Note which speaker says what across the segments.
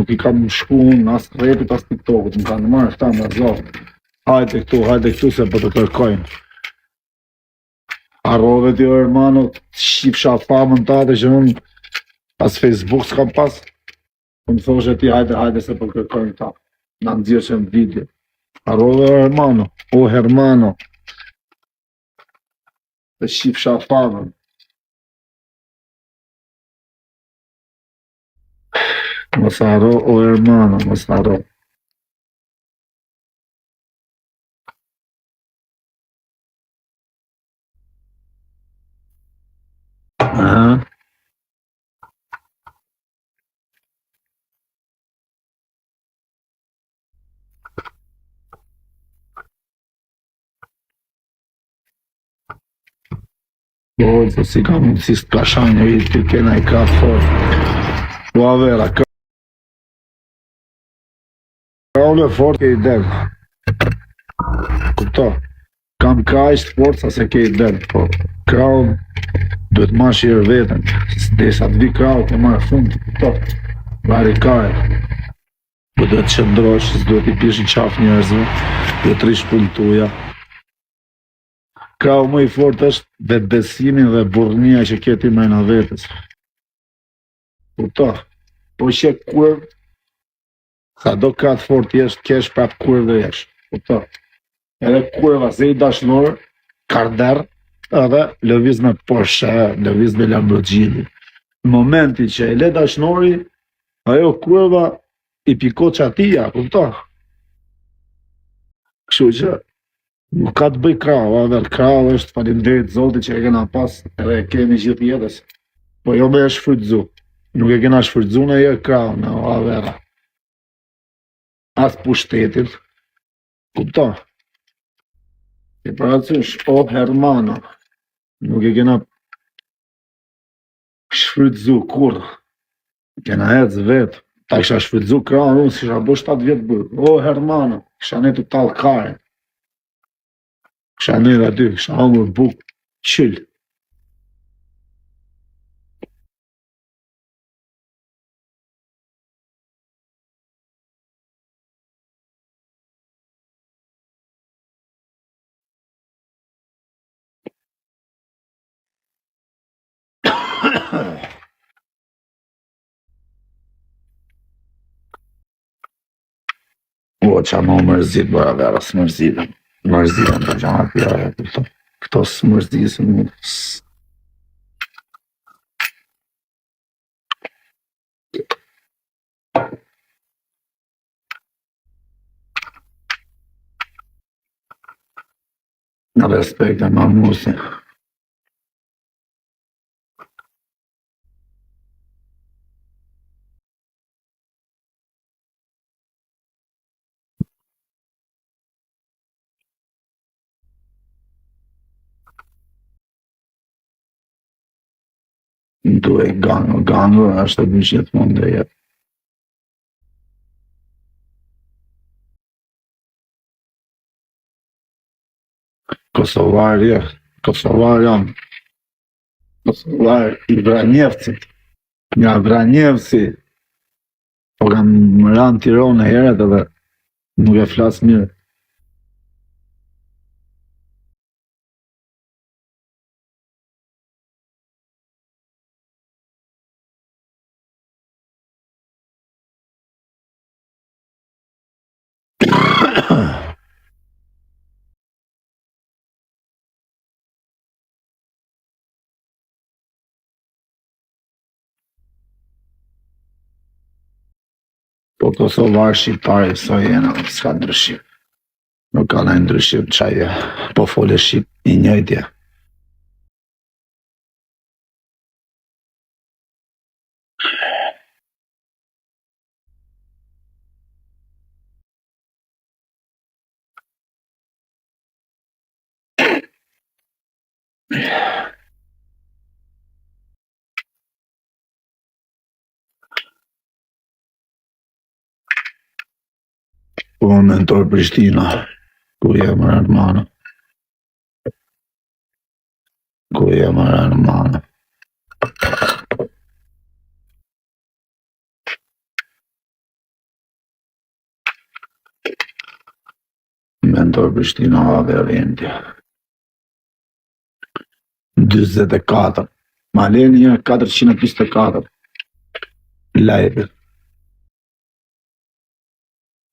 Speaker 1: Nuk I kam shku unë as repit as TikTokut, më kanë marrë këta me zotë. Hajde këtu se po të kërkojnë. Arrove t'jo hermano, shqipsha famën tate që unë pas Facebook s'kam pas. Po më thoshe ti hajde se po kërkojnë ta. Na nëzirë në video. Arrove o hermano. Dhe shqipsha famën. Mos haro o hermano, mos haro. Aha. Po, si ka mundësi së t'ka njëri të kena I ka fort. Po avera, kraun e fort ke I del. Kupto, kam ka ishtë fort sa se ke I del, po kraun duhet ma shirë vetën. Desa të vi kraun të marë fund, kupto, vari kare. Po duhet qëndrosh, duhet I pish I qaf njerëzve, duhet rish pull tuja. Krau më I fort është vetbesimin dhe burrnia që ke ti mrena vetës. Kupto, po që kur, sa do ka të fort jesh, kesh prap kur dhe jesh. Kupto, edhe kurva se I dashnor, karder, edhe lëviz me Porsche, lëviz me Lamborghini. Në momenti që e le dashnori, ajo kurva I piko qatia, kupto. Kështu që, nuk ka të bëj krau, krau është faleminderit Zotit që e kena pas edhe e kemi gjithë jetës. Po jo me e shfrytzu. Nuk e kena shfrytzu në je krau, në avera. As pushtetin. Kupto. E parasysh, o hermano. Nuk e kena shfrytzu kur. Kena ecë vetë. Ta kisha shfrytzu krau, unë si isha bo 7 vjetë bërë. O hermano, kisha ne të talë kare. Kisha nërë aty, kisha hangër bukë, qyllë. O, qa ma mërzit, bëra vera së mërzitën. Mërzitën të gjama pjare, këto së mërzitën mu. Në respekt e ma musi. Duhe gango është të bëjsh jetë mund dhe jetë. Kosovar jam. Kosovar I Vranjevcit. Nga Vranjevci. Po kam ranë Tiranë e heret edhe nuk e flas mirë. Po Kosovar shqiptari sa jena, s'ka ndryshim. Nuk ka në ndryshim qaje, po fole shqip I njëjtje. Po mentor Prishtina, ku jem hermano. Ku jem hermano. Mentor Prishtina dhe Orienti. 44. Malenia 424. Live.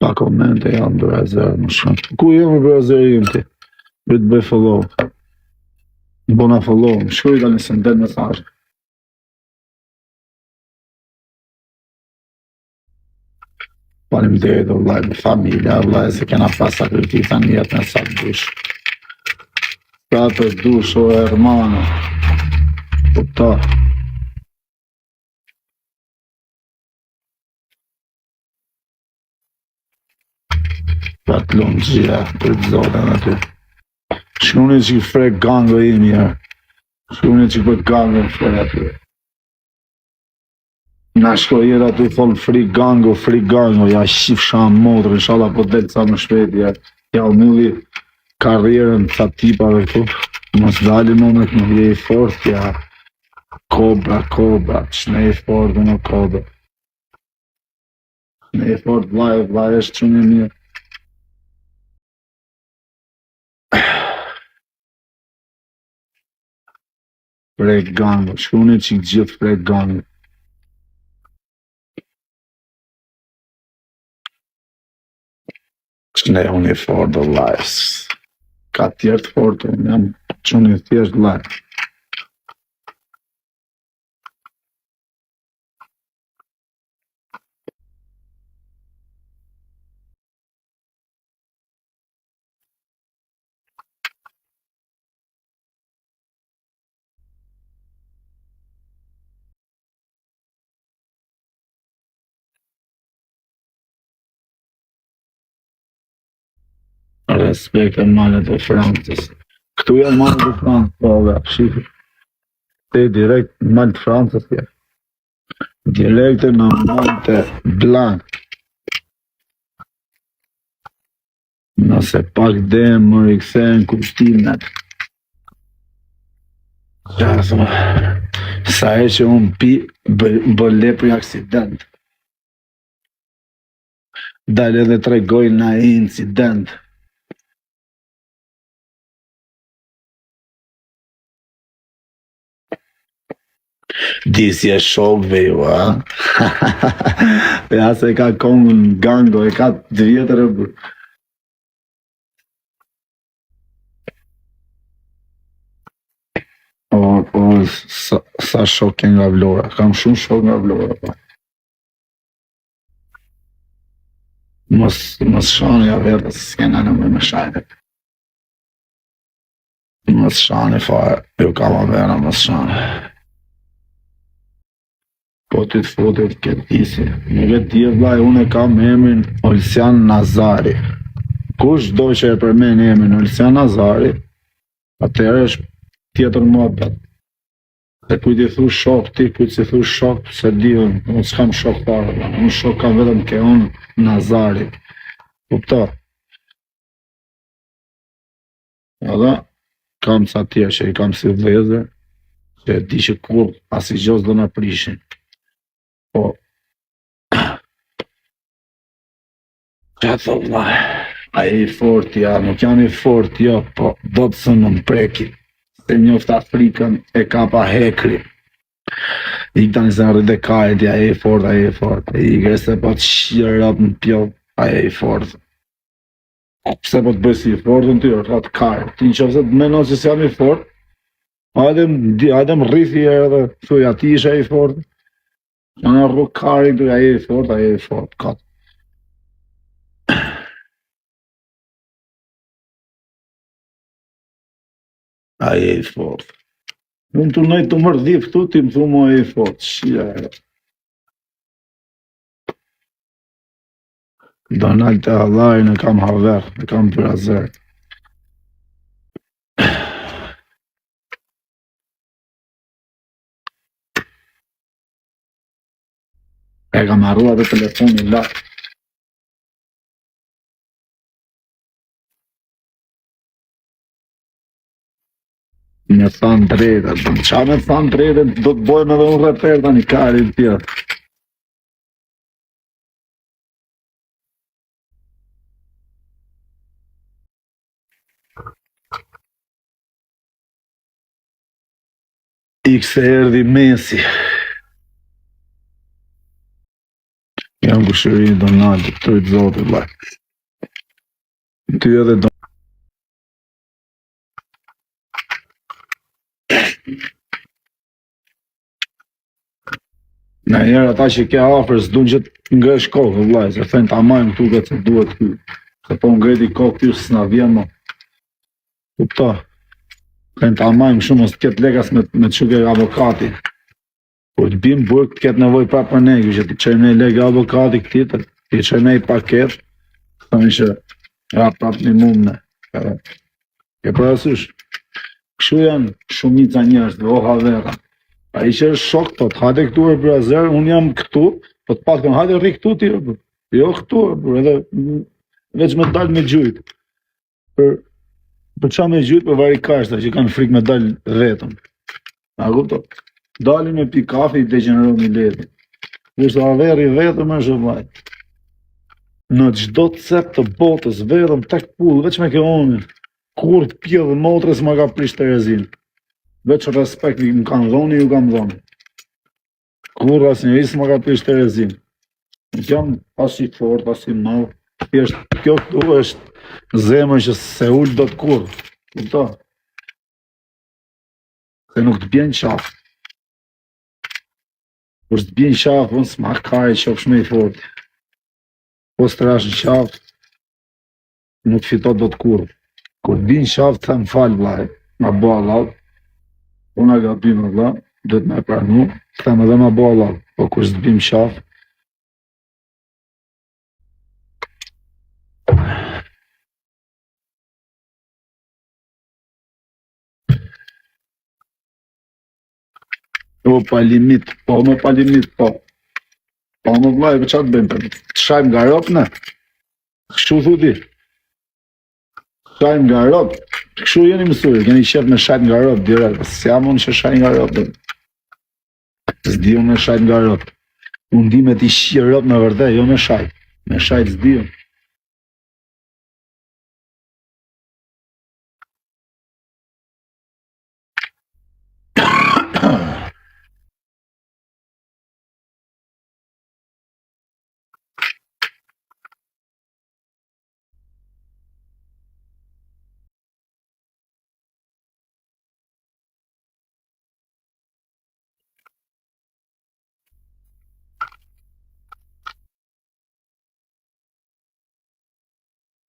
Speaker 1: Pa komente jam brazer më shumë. Ku jam brazerim ti? Bëjt bëj follow. Bona follow. Më shkruaj tani se ndet mesazh. Faleminderit vëllai, me familja, vëllai, se kena pas sakrifica në jetën sa të dush. Sa të dush, o hermano. Kupto. Pa të lumë gjia, për të zotën aty. Shkuni që i frek gango i mirë. Shkuni që i për gango në frek aty. Na shko jetë aty thonë free gango, ja shif shanë motrë, inshallah po delë sa më shpeti, ja u mulli karrierën ca tipave këtu, mos dali më me këmë je i fort, ja kobra, qëne i fort dhe në kobra. Qëne i fort, vlaj është qënë i mirë. Frek gango, shkuni që i gjithë frek gango. Qëne unë i fort dhe lajës. Ka tjerë të fort, unë jam qënë i thjesht lajë. Respekt e malet e Francës. Këtu janë malet e Francës, po dhe, shifë. Te direkt malet e Francës, ja. Direkte në malet e blank. Nëse pak dhe më rikëthejnë kushtimet. Sa e që unë pi, bë le për aksident. Dalë edhe tregoj në incident. Disi e shokve ju, a? Ja se ka kongën gango, e ka 2 vjetër e bërë. Po, sa shok e nga Vlora, kam shumë shok nga Vlora, pa. Mos shani a vetë, se s'kena në me shajnë. Mos shani fare, ju kam a vera, mos shani. Po të të fotit këtë disi. Në këtë tje vlaj, unë e kam emrin Olsian Nazari. Kush do që e përmen emrin Olsian Nazari, atëherë është tjetër muhabet. Se kujt i thu shok ti, kujt si thu shok, se di unë s'kam shok parë, unë shok kam vetëm ke unë Nazari. Kupto? Edhe, kam ca tjerë që i kam si vlezër, që di që kur as i gjos do në prishin. Po, që të vllaj, a i fort, ja, nuk janë i fort, jo, po, do të së në mpreki, se njoft Afrikën e ka pa hekri. I këta një se në rride kajt, ja, e i fort, e i grese po të shirët në pjoll, a e i fort. Pse po të bësi i fort në ty, rrat kajt, ti në qëfëse të menon që si jam i fort, hajde më rrithi e edhe, thuj, ati ishe i fort, në rrug kari këtu, a e i fort, katë. A e i fort. Unë të nëjtë të mërdhif këtu, ti më thumë a e i fort. Shia e. Donald të halajnë e kam haver, e kam brazer. E kam arrua dhe telefonin lakë. Me thanë drejtët, qa me thanë drejtët, do të bojmë edhe unë reper të një karin tjetë. X e erdi Messi. Jam kushëri Donaldi, të rritë zotit, laj. Ty edhe do... Në njerë ata që ke afer, s'du që të nga shkollë, vlaj, se thënë ta majmë këtu këtë se duhet këtu. Se po ngredi kohë këtu s'na vjen më. Kupta. Thënë ta majmë shumë, ose t'ket lekas me të shuke avokati. Po të bim burg të ketë nevoj pra për ne, që t'i qërë ne legë avokati këti, t'i qërë ne i paket, thënë që ra prap një mumë ne. E parasysh, kështu janë shumica njerëz dhe oha vera. A i që është shok, po të hajde këtu e brazer, unë jam këtu, po të patkën hajde rri këtu ti, jo këtu, edhe veç me dalë me gjujt. Për qa me gjujt për vari kashta që kanë frikë me dalë vetëm. A kupto? Dalin me pi kafe i degeneron i leti. Vështë averi vetëm e zhëvaj. Në gjdo të cep të botës vetëm tek pullë, veç me ke onin, kur të pjellë motres ma ka prish të rezinë. Veç respekt më kanë dhoni, ju kam dhoni. Kur asë një isë më ka prish të rezinë. Në jam pasi fort, pasi malë. Kjo këtu është zemër që se ullë do të kur. Këta. Se nuk të bjen qafë. Kur të bjen qafë, unë s'ma kaj që është me i fort. Po së të rashë në qafë, nuk fitot do të kur. Kur të bjen qafë, të them falë vlaj, ma bo Allah. Unë a gabim Allah, dhe të me pranu, të them edhe ma bo Allah. Po kur të bjen qafë, o, pa limit, po me pa limit, po. Po me vlaj, për qatë bëjmë, të shajmë nga ropë, ne? Kështu thuti? Shajmë nga ropë, kështu jeni mësuri, keni qef me shajmë nga ropë, direkt, se jam unë që shajmë nga ropë, s'di unë me shajmë nga ropë. Unë di me t'i shqirë ropë me vërdet, jo me shajtë s'di unë.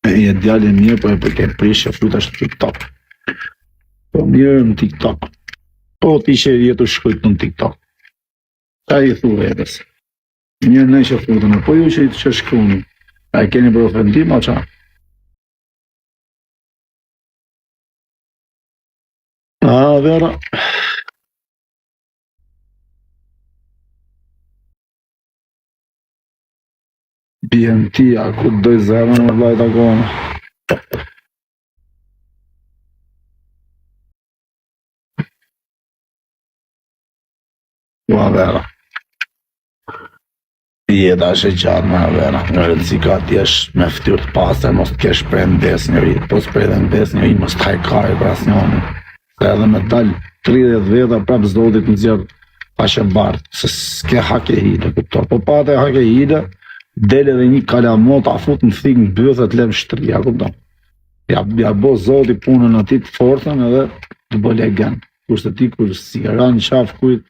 Speaker 1: E djali mirë, po e përke prishë, fluta është TikTok. Po mirë në TikTok. Po ti që jetu shkujtë në TikTok. Ta i thu vetës. Mirë në që flutën, po ju që shkruni. A e keni për ofendim, o qa? A, vera. BMT, a ku të doj zemën në vlajt akona. Ua vera. Jeta është e gjatë me vera. Në rëndësi ka t'jesh me ftyrë të pasër, mos t'kesh prej ndes njëri. Po s'prej dhe ndes njëri, mos t'hajkaj për as njëri. Se edhe me dalë 30 veta prap zotit në zjerë pashe bartë. Se s'ke hake hide, këptor. Po pate hake hide, dele dhe një kalamot, a fut në thikë në bëthet lem shtria, këpëton. Ja bo zoti punën ati të fortën edhe të bo legend. Kurse ti, kur si ranë qafë kujt,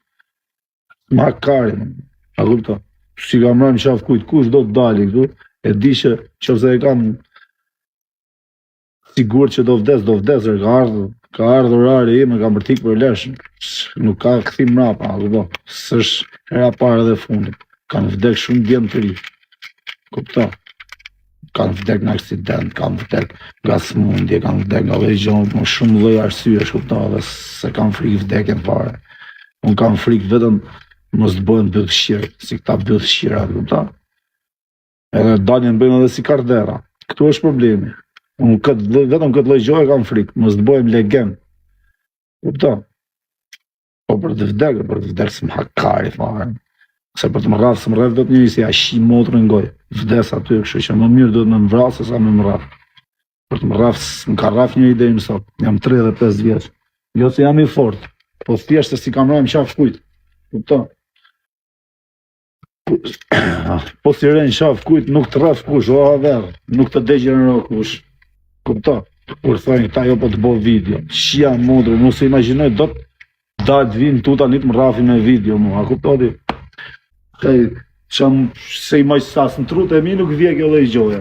Speaker 1: ma karin, a këpëton. Si kam ranë qafë kujt, kush do të dali këtu, e di që qëfëse e kam sigur që do vdes, ka ardhur orari ime, kam përtik për leshën, nuk ka këthim mrapa, a këpëton. S'është era pare dhe fundit, kanë vdek shumë djemë të ri. Kupta, kanë vdek në aksident, kanë vdek nga smundje, kanë vdek nga vejgjonë, më shumë lloj arsyesh, kupta, dhe se kanë frikë vdekjen fare. Unë kanë frikë vetëm mos të bëhen bëllëshirë, si këta bëllëshira, kupta. Edhe daljen bëjnë edhe si kardera, këtu është problemi. Unë vetëm këtë lloj gjoje kanë frikë, mos të bëhem legend, kupta. Po për të vdek së më hakari fare. Se për të më rrafë, së më rrafë do të njëri si a shi motrë në gojë, vdes aty, kështu që më mirë do të më vrasë, se sa më rrafë. Për të më rrafë, më ka rrafë një ide më sot, jam 35 vjeç. Jo se jam i fort, Po thjesht se si kamerojmë qaf kujt. Kupton? Po si rren qaf kujt nuk të rraf kush, o aver, nuk të degeneroj kush. Kupton? Kur thojnë këta jo po të bo video. Shia modrë, nuk se imaginoj do të dalë të vinë tuta një të më rafi me video mu. A kuptoti? Se i maj sas në trut e mi nuk vje kjo dhe i gjoja.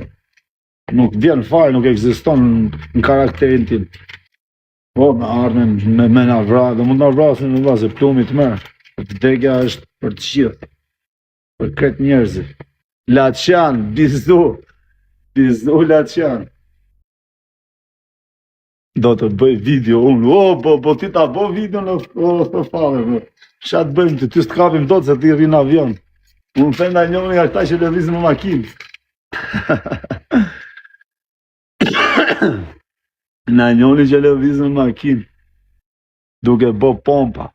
Speaker 1: Nuk vjen fare, nuk ekziston në karakterin tim. Po, me armen, me na vra, dhe mund na vrasin në vase plumit merë. Vdekja është për të gjithë, për këtë njerëzit. Laçan, bizu Laçan. Do të bëj video unë, po ti ta bo video në të fare, qa të bëjmë ty s'të kapim do të se ti rri në avion. Unë thënë në njënë nga këta që levizë në makinë. Në njënë që levizë në makinë. Duke bo pompa,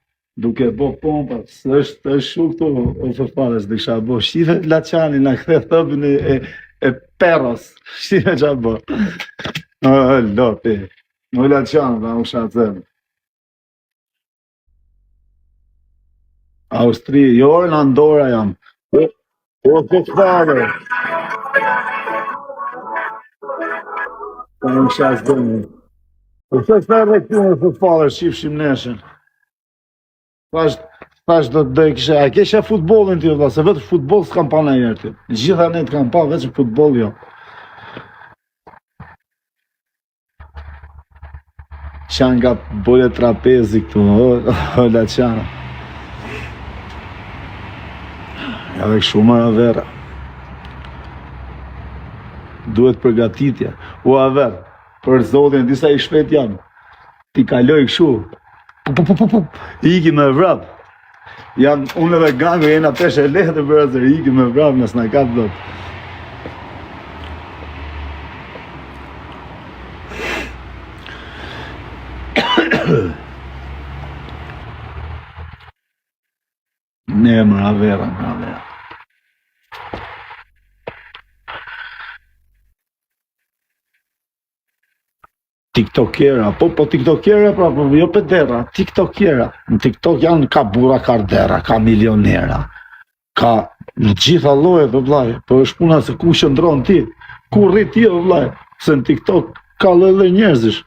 Speaker 1: së është shumë këto o fërfare, së dhe kësha bo. Shive Laçani në këthe thëbin e perros, shive qa bo. Lopi. Në Laçan, da u shatë Austri, jo në Andorra jam. O këtëfare. Da u shatë zemë. Po që të dhe këtu në fëtfare, shifshim neshen. Thash do të bëj kësha, a kesha futbolin t'i vla, se vetë futbol s'kam pa në jerti. Gjitha ne t'kam pa, vetë futbol jo. Qanë nga bole trapezi këtu, o Laçana. Ja dhe këshu më avera. Duhet përgatitja. O aver, për zotin, disa i shpet janë. Ti kaloj këshu. Iki me vrap. Unë edhe gangu, jena peshe lehtë për iki me vrap, nësë në katë do të. Ne më avera. TikTokera, po TikTokera pra, po jo pedera, TikTokera. Në TikTok janë ka bura, ka ardera, ka milionera, ka në gjitha lloje për vlaj, po është puna se ku qëndron ti, ku rri ti o vlaj, se në TikTok ka lëllë njerëzish.